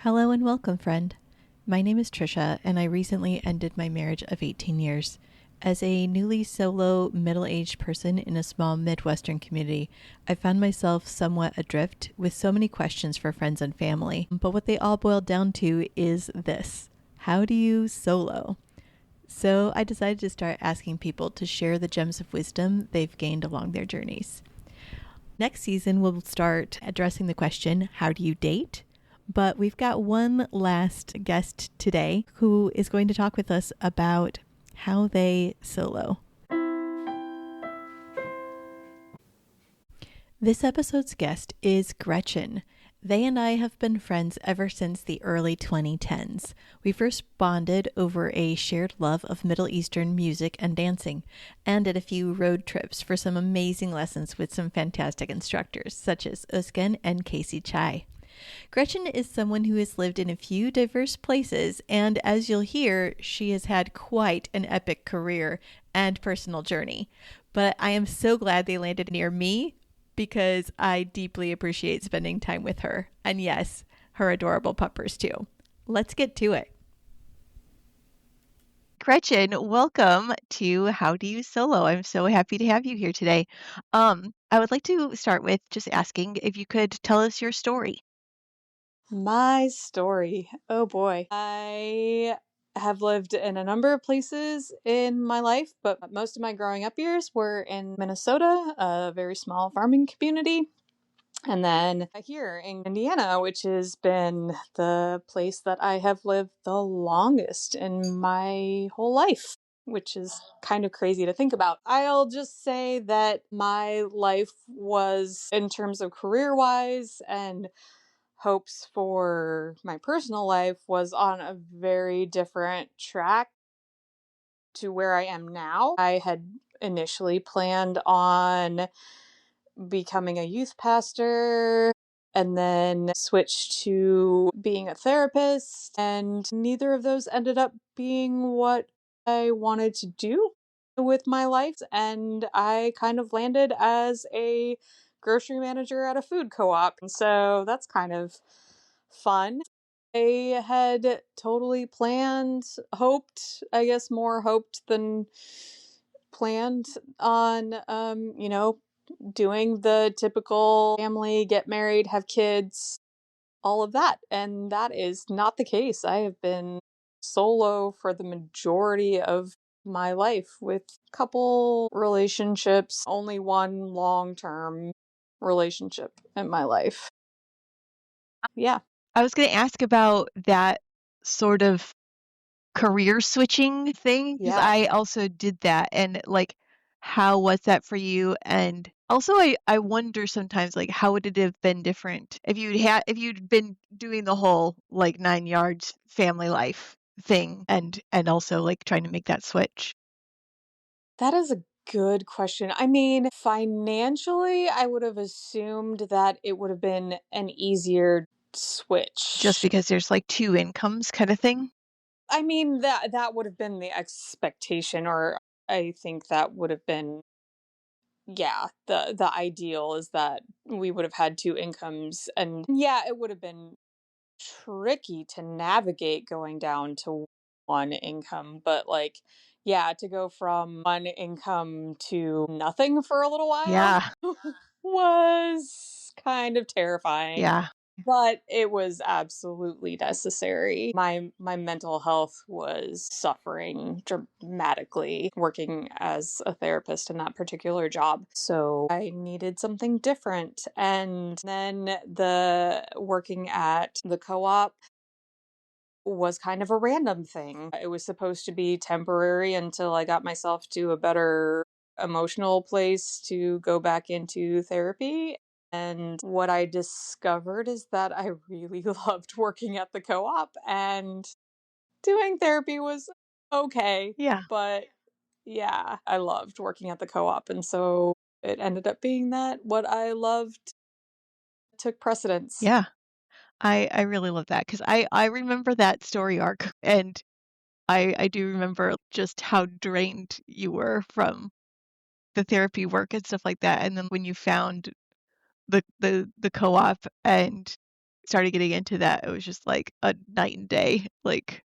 Hello and welcome, friend. My name is Tricia, and I recently ended my marriage of 18 years. As a newly solo, middle-aged person in a small Midwestern community, I found myself somewhat adrift with so many questions for friends and family. But what they all boiled down to is this: how do you solo? So I decided to start asking people to share the gems of wisdom they've gained along their journeys. Next season, we'll start addressing the question, how do you date? But we've got one last guest today who is going to talk with us about how they solo. This episode's guest is Gretchen. They and I have been friends ever since the early 2010s. We first bonded over a shared love of Middle Eastern music and dancing, and did a few road trips for some amazing lessons with some fantastic instructors, such as Uskan and Casey Chai. Gretchen is someone who has lived in a few diverse places, and as you'll hear, she has had quite an epic career and personal journey. But I am so glad they landed near me because I deeply appreciate spending time with her. And yes, her adorable puppers too. Let's get to it. Gretchen, welcome to How Do You Solo? I'm so happy to have you here today. I would like to start with just asking if you could tell us your story. My story. Oh boy. I have lived in a number of places in my life, but most of my growing up years were in Minnesota, a very small farming community. And then here in Indiana, which has been the place that I have lived the longest in my whole life, which is kind of crazy to think about. I'll just say that my life was, in terms of career wise and hopes for my personal life, was on a very different track to where I am now. I had initially planned on becoming a youth pastor and then switched to being a therapist, and neither of those ended up being what I wanted to do with my life. And I kind of landed as a grocery manager at a food co-op. And so that's kind of fun. I had totally planned, hoped, I guess more hoped than planned on, doing the typical family, get married, have kids, all of that. And that is not the case. I have been solo for the majority of my life, with a couple relationships, only one long-term relationship in my life. Yeah. I was going to ask about that sort of career switching thing because Yeah. I also did that, and like, how was that for you? And also, I wonder sometimes, like, how would it have been different if you'd been doing the whole like 9 yards family life thing, and also like trying to make that switch That is a good question. I mean, financially, I would have assumed that it would have been an easier just switch. because there's like two incomes kind of thing. I mean, that would have been the expectation, or I think that would have been, yeah, the ideal is that we would have had two incomes. And yeah, it would have been tricky to navigate going down to one income, but like, yeah, to go from one income to nothing for a little while Yeah, was kind of terrifying, yeah, but it was absolutely necessary. My mental health was suffering dramatically working as a therapist in that particular job. So I needed something different. And then the working at the co-op was kind of a random thing. It was supposed to be temporary until I got myself to a better emotional place to go back into therapy. And what I discovered is that I really loved working at the co op, and doing therapy was okay. yeah, But yeah, I loved working at the co op. And so it ended up being that what I loved took precedence. yeah. I really love that because I remember that story arc, and I do remember just how drained you were from the therapy work and stuff like that. And then when you found the co-op and started getting into that, it was just like a night and day like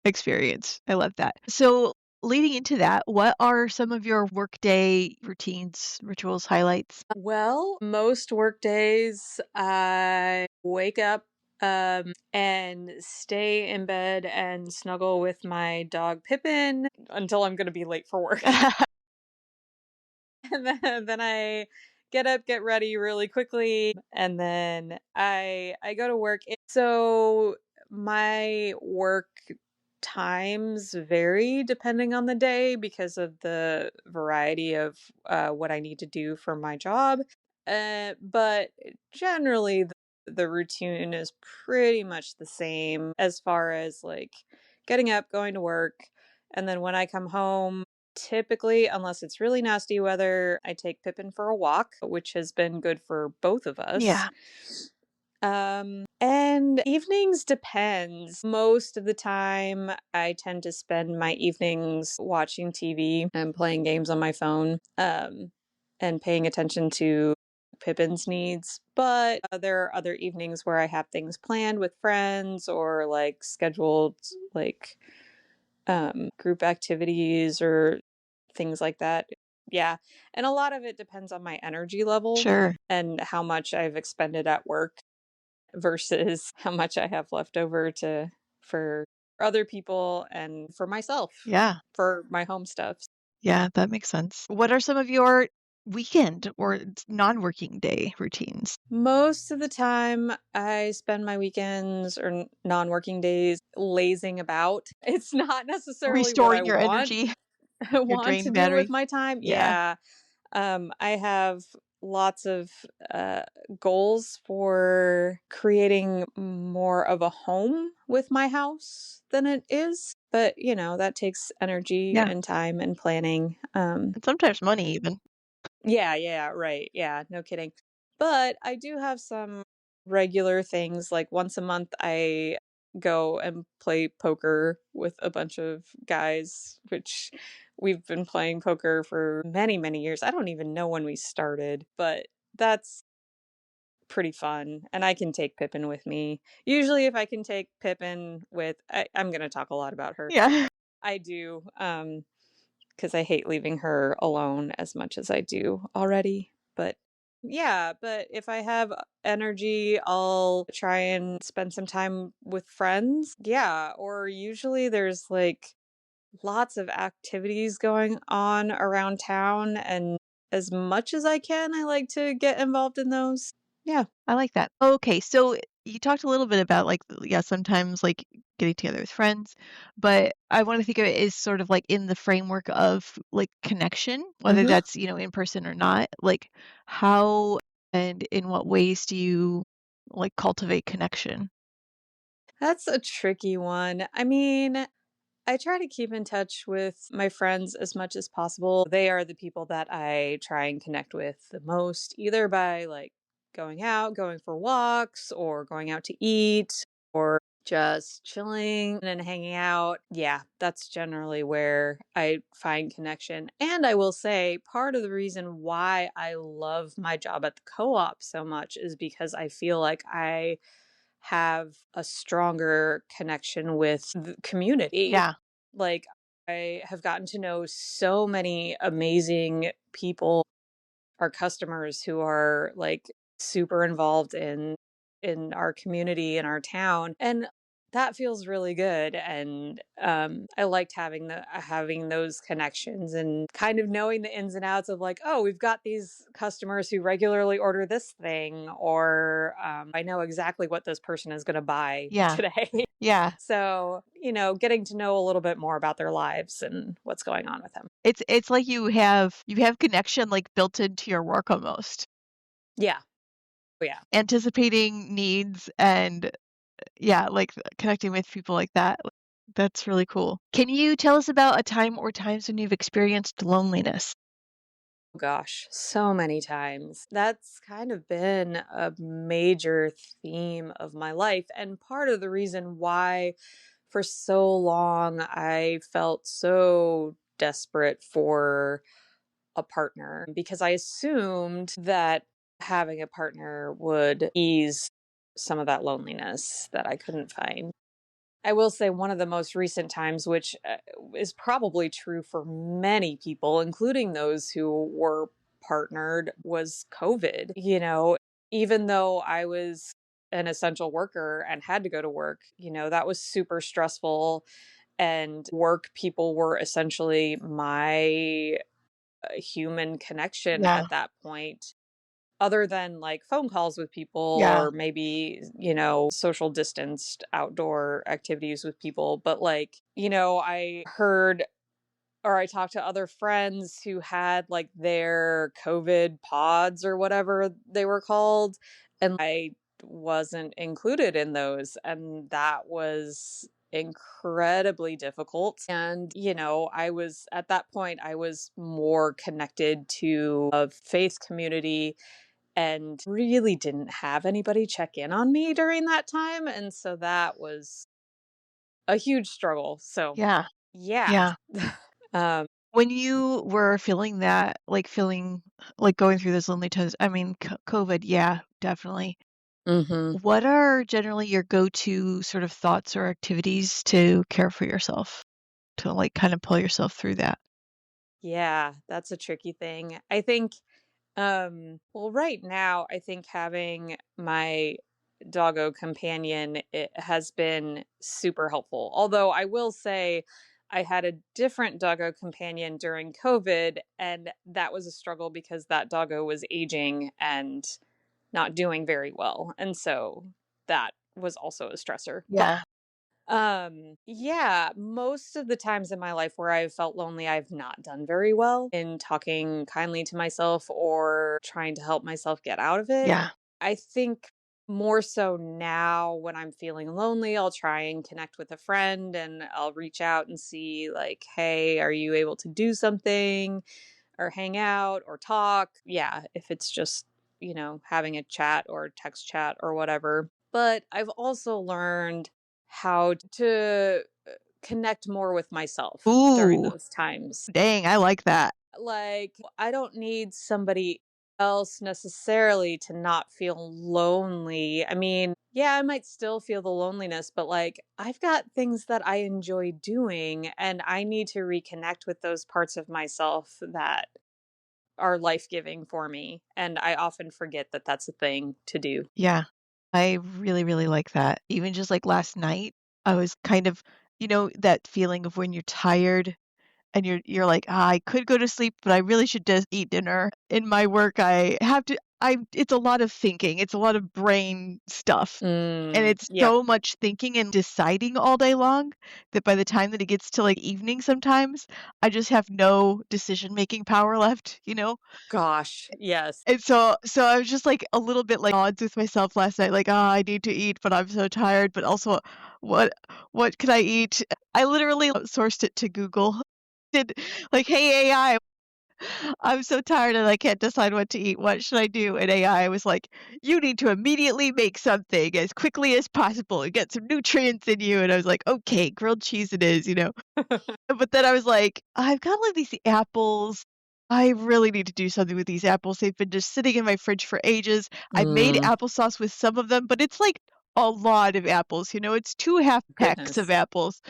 experience. I love that. So leading into that, what are some of your workday routines, rituals, highlights? Well, most work days, I wake up and stay in bed and snuggle with my dog Pippin until I'm going to be late for work. And then I get up, get ready really quickly, and then I go to work. So my work times vary depending on the day because of the variety of what I need to do for my job. But generally, the routine is pretty much the same as far as like getting up, going to work, and then when I come home, typically, unless it's really nasty weather, I take Pippin for a walk, which has been good for both of us. Yeah, And evenings depends. Most of the time, I tend to spend my evenings watching TV and playing games on my phone, and paying attention to Pippin's needs. But there are other evenings where I have things planned with friends or like scheduled like group activities or things like that. Yeah. And a lot of it depends on my energy level sure. and how much I've expended at work versus how much I have left over to for other people and for myself, Yeah. for my home stuff. Yeah, that makes sense. What are some of your weekend or non-working day routines? Most of the time, I spend my weekends or non-working days lazing about. It's not necessarily what I Restoring your want energy, your want to drained do with battery. my time. Yeah. Yeah. I have lots of uh, goals for creating more of a home with my house than it is. But, that takes energy Yeah. and time and planning. And sometimes money even. Yeah, yeah, right. Yeah, no kidding. But I do have some regular things. Like once a month, I go and play poker with a bunch of guys, which we've been playing poker for many, many years. I don't even know when we started, but that's pretty fun. And I can take Pippin with me. Usually, if I can take Pippin with, I'm going to talk a lot about her. Yeah. I do. Because I hate leaving her alone as much as I do already. But yeah, but if I have energy, I'll try and spend some time with friends. Yeah, or usually there's like lots of activities going on around town, and as much as I can, I like to get involved in those. Yeah. I like that. Okay, so you talked a little bit about like yeah, sometimes like getting together with friends, but I want to think of it as sort of like in the framework of like connection, whether hmm that's, in person or not. Like how and in what ways do you like cultivate connection? That's a tricky one. I mean, I try to keep in touch with my friends as much as possible. They are the people that I try and connect with the most, either by like going out, going for walks, or going out to eat, or just chilling and hanging out. Yeah, that's generally where I find connection. And I will say, part of the reason why I love my job at the co op so much is because I feel like I have a stronger connection with the community. Yeah, Like, I have gotten to know so many amazing people, our customers who are like super involved in our community in our town, and that feels really good. And I liked having those connections and kind of knowing the ins and outs of like, oh, we've got these customers who regularly order this thing, or I know exactly what this person is going to buy yeah, today. yeah. So, getting to know a little bit more about their lives and what's going on with them. It's like you have connection like built into your work almost. Yeah. Oh, yeah. Anticipating needs and yeah, like connecting with people like that. That's really cool. Can you tell us about a time or times when you've experienced loneliness? Gosh, so many times. That's kind of been a major theme of my life. And part of the reason why, for so long, I felt so desperate for a partner because I assumed that having a partner would ease some of that loneliness that I couldn't find. I will say one of the most recent times, which is probably true for many people, including those who were partnered, was COVID. Even though I was an essential worker and had to go to work, that was super stressful. And work people were essentially my human connection Yeah. at that point, other than like phone calls with people Yeah. or maybe, social distanced outdoor activities with people. But like, I heard or I talked to other friends who had like their COVID pods or whatever they were called. And I wasn't included in those. And that was incredibly difficult. And, I was at that point, I was more connected to a faith community and really didn't have anybody check in on me during that time. And so that was a huge struggle. So, Yeah. yeah. Yeah. um, When you were feeling that, like feeling like going through those lonely times, I mean, COVID, yeah, definitely. mhm. What are generally your go-to sort of thoughts or activities to care for yourself, to like kind of pull yourself through that? Yeah, that's a tricky thing. I think, well, right now, I think having my doggo companion, it has been super helpful. Although I will say I had a different doggo companion during COVID, and that was a struggle because that doggo was aging and not doing very well. And so that was also a stressor. But Yeah. yeah, most of the times in my life where I've felt lonely, I've not done very well in talking kindly to myself or trying to help myself get out of it. Yeah. I think more so now when I'm feeling lonely, I'll try and connect with a friend and I'll reach out and see, like, hey, are you able to do something or hang out or talk? Yeah, if it's just, having a chat or text chat or whatever. But I've also learned how to connect more with myself during Ooh, those times. dang, I like that. Like, I don't need somebody else necessarily to not feel lonely. I mean, yeah, I might still feel the loneliness, but like, I've got things that I enjoy doing, and I need to reconnect with those parts of myself that are life giving for me. And I often forget that that's a thing to do. Yeah. I really, really like that. Even just like last night, I was kind of, that feeling of when you're tired and you're like, "Ah, I could go to sleep, but I really should just eat dinner." In my work, I it's a lot of thinking. It's a lot of brain stuff. And it's Yep. so much thinking and deciding all day long that by the time that it gets to like evening sometimes, I just have no decision-making power left, you know? Gosh, yes. And so I was just, like, a little bit, like, odds with myself last night, like, "Ah, I need to eat, but I'm so tired, but also what what could I eat?" I literally sourced it to Google. Did like, "Hey, AI, I'm so tired and I can't decide what to eat. What should I do?" And AI was like, "You need to immediately make something as quickly as possible and get some nutrients in you." And I was like, "Okay, grilled cheese it is," you know? But then I was like, "I've got, like, these apples. I really need to do something with these apples. They've been just sitting in my fridge for ages. I've made Mm, applesauce with some of them, but it's, like, a lot of apples, it's 2 half packs of goodness. apples."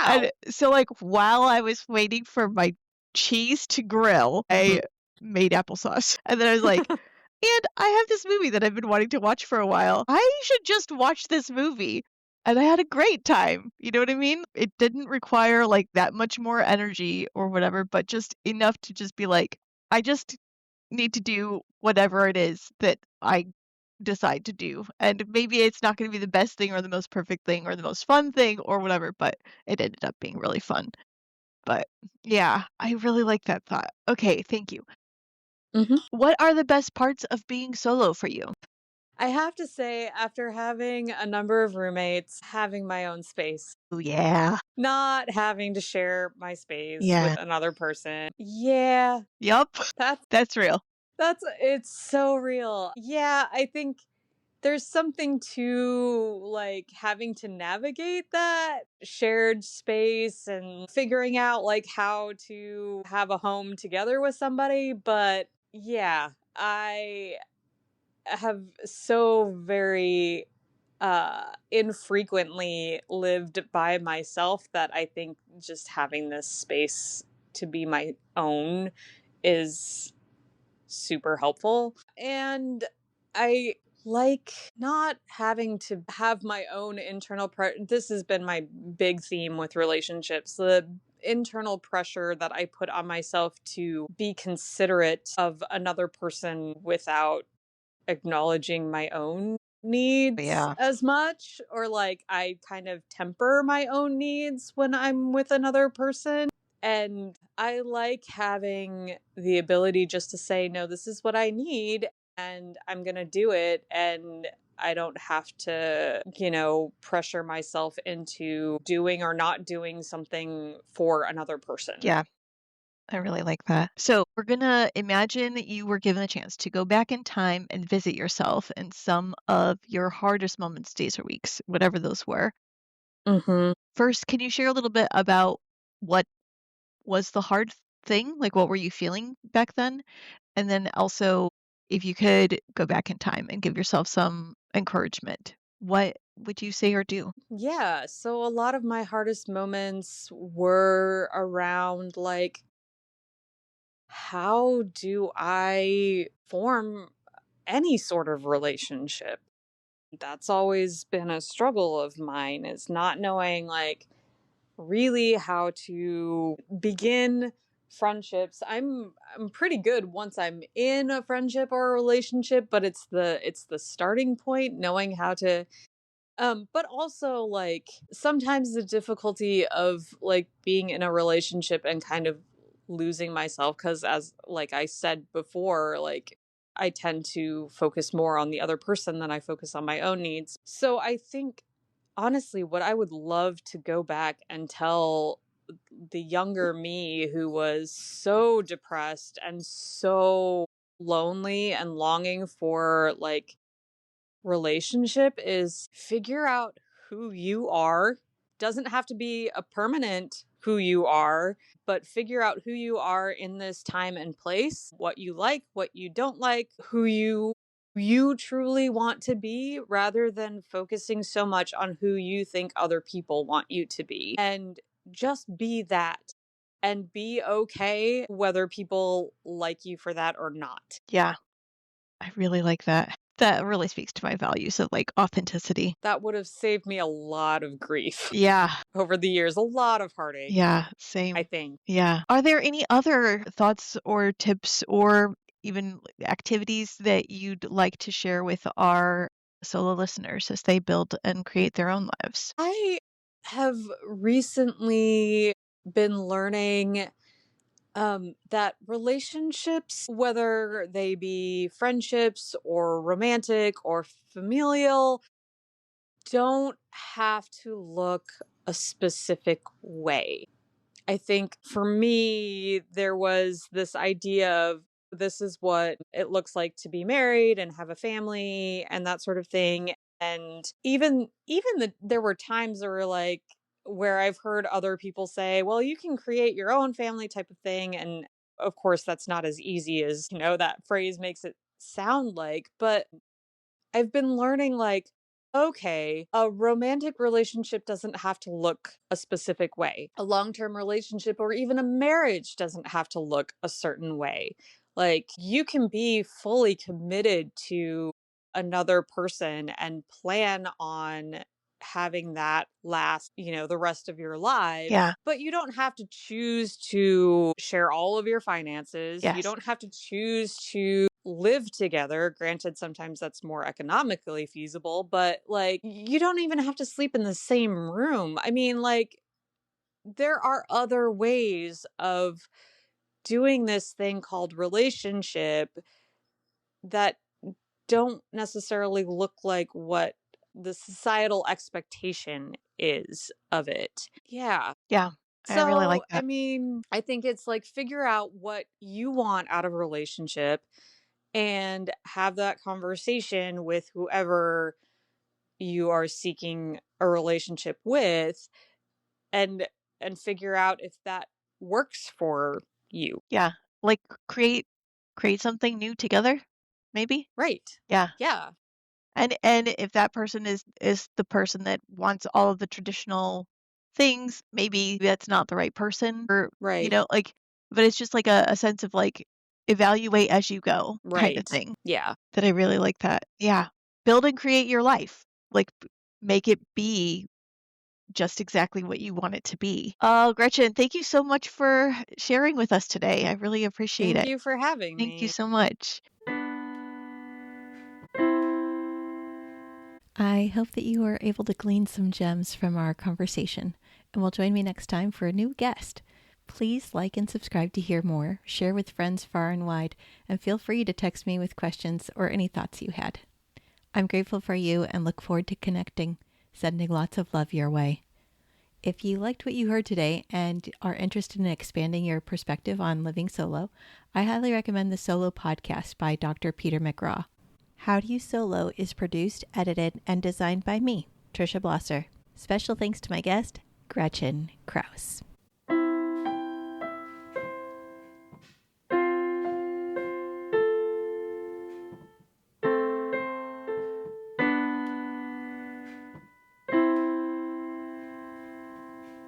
And Wow. so, like, while I was waiting for my cheese to grill, Mhm. I made applesauce. And then I was like, "And I have this movie that I've been wanting to watch for a while. I should just watch this movie." And I had a great time, you know what I mean? It didn't require, like, that much more energy or whatever, but just enough to just be like, "I just need to do whatever it is that I decide to do." And maybe it's not gonna be the best thing or the most perfect thing or the most fun thing or whatever, but it ended up being really fun. But yeah, I really like that thought. Okay, thank you. Mhm. What are the best parts of being solo for you? I have to say, after having a number of roommates, having my own space, Oh, yeah. not having to share my space Yeah. with another person. Yeah, Yup. that's That's real. it's so real. Yeah, I think there's something to like having to navigate that shared space and figuring out like how to have a home together with somebody, but yeah, I have so very infrequently lived by myself that I think just having this space to be my own is super helpful. And I like not having to have my own this has been my big theme with relationships, the internal pressure that I put on myself to be considerate of another person without acknowledging my own needs Yeah. as much, or like I kind of temper my own needs when I'm with another person. And I like having the ability just to say, no, this is what I need and I'm going to do it. And I don't have to, pressure myself into doing or not doing something for another person. Yeah. I really like that. So we're gonna imagine that you were given a chance to go back in time and visit yourself in some of your hardest moments, days or weeks, whatever those were. Hmm. First, can you share a little bit about what was the hard thing? Like, what were you feeling back then? And then also, if you could go back in time and give yourself some encouragement, what would you say or do? Yeah. So a lot of my hardest moments were around like, how do I form any sort of relationship? That's always been a struggle of mine, is not knowing like really how to begin friendships. I'm pretty good once I'm in a friendship or a relationship, but it's the starting point, knowing how to but also like sometimes the difficulty of like being in a relationship and kind of losing myself, cuz as like I said before, like I tend to focus more on the other person than I focus on my own needs. So I think honestly what I would love to go back and tell the younger me who was so depressed and so lonely and longing for like relationship is figure out who you are. Doesn't have to be a permanent who you are, but figure out who you are in this time and place, what you like, what you don't like, who you truly want to be, rather than focusing so much on who you think other people want you to be. And just be that and be okay whether people like you for that or not. Yeah, I really like that. That really speaks to my values of like authenticity. That would have saved me a lot of grief Yeah, over the years, a lot of heartache, yeah, I same. think. Yeah. Are there any other thoughts or tips or even activities that you'd like to share with our solo listeners as they build and create their own lives? I have recently been learning that relationships, whether they be friendships or romantic or familial, don't have to look a specific way. I think for me, there was this idea of this is what it looks like to be married and have a family and that sort of thing. And there were times that were like where I've heard other people say, well, you can create your own family type of thing. And of course, that's not as easy as, that phrase makes it sound like. But I've been learning like, okay, a romantic relationship doesn't have to look a specific way. A long term relationship or even a marriage doesn't have to look a certain way. Like, you can be fully committed to another person and plan on having that last, the rest of your lives. Yeah. But you don't have to choose to share all of your finances. You Yes. don't have to choose to live together. Granted, sometimes that's more economically feasible, but like you don't even have to sleep in the same room. I mean, like, there are other ways of doing this thing called relationship that don't necessarily look like what the societal expectation is of it. Yeah. Yeah. I really So, like I that. mean, I think it's like figure out what you want out of a relationship and have that conversation with whoever you are seeking a relationship with, and figure out if that works for you. Yeah. Like create something new together, maybe? Right. Yeah. Yeah. And if that person is the person that wants all of the traditional things, maybe that's not the right person, or Right. like, but it's just like a sense of like evaluate as you go kind of Right. thing. Yeah. That I really like that. Yeah. Build and create your life. Like make it be just exactly what you want it to be. Oh, Gretchen, thank you so much for sharing with us today. I really appreciate Thank it. you for having Thank you me. so much. I hope that you are able to glean some gems from our conversation and will join me next time for a new guest. Please like and subscribe to hear more, share with friends far and wide, and feel free to text me with questions or any thoughts you had. I'm grateful for you and look forward to connecting, sending lots of love your way. If you liked what you heard today and are interested in expanding your perspective on living solo, I highly recommend the Solo Podcast by Dr. Peter McGraw. How Do You Solo is produced, edited, and designed by me, Tricia Blosser. Special thanks to my guest, Gretchen Krause.